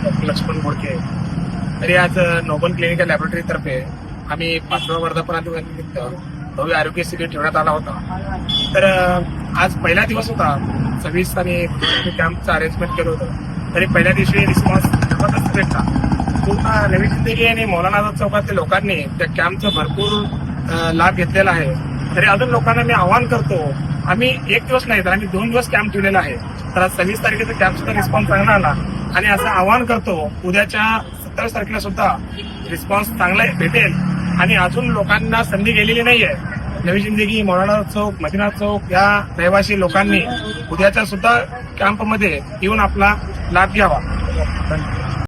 Doctor Laxman बोडके. तरी आज Nobel clinical लॅबोरेटरीतर्फे आम्ही 5व्या वर्धापनानिमित्त भव्य आरोग्य शिबिर ठेवण्यात आला होता. तर आज पहिला दिवस होता. 26 आणि कॅम्पचं अरेंजमेंट केलं होतं. तरी पहिल्या दिवशी रिस्पॉन्स जबरदस्त भेटला. पूर्ण नवी जिंदगी आणि मौलाना आझाद चौकातल्या लोकांनी त्या कॅम्पचा भरपूर लाभ घेतलेला आहे. तरी अजून लोकांना मी आवाहन करतो, आम्ही एक दिवस नाही तर आम्ही 2 दिवस कॅम्प ठेवलेला आहे. तर आज 26 तारखेचा कॅम्प सुद्धा रिस्पॉन्स चांगला आला आणि असं आवाहन करतो उद्याच्या 27 तारखेला सुद्धा रिस्पॉन्स चांगला भेटेल. आणि अजून लोकांना संधी गेलेली नाहीये. नवी जिंदगी, मौलाना चौक, मदिना चौक या रहिवासी लोकांनी उद्याच्या सुद्धा कॅम्पमध्ये येऊन आपला लाभ घ्यावा.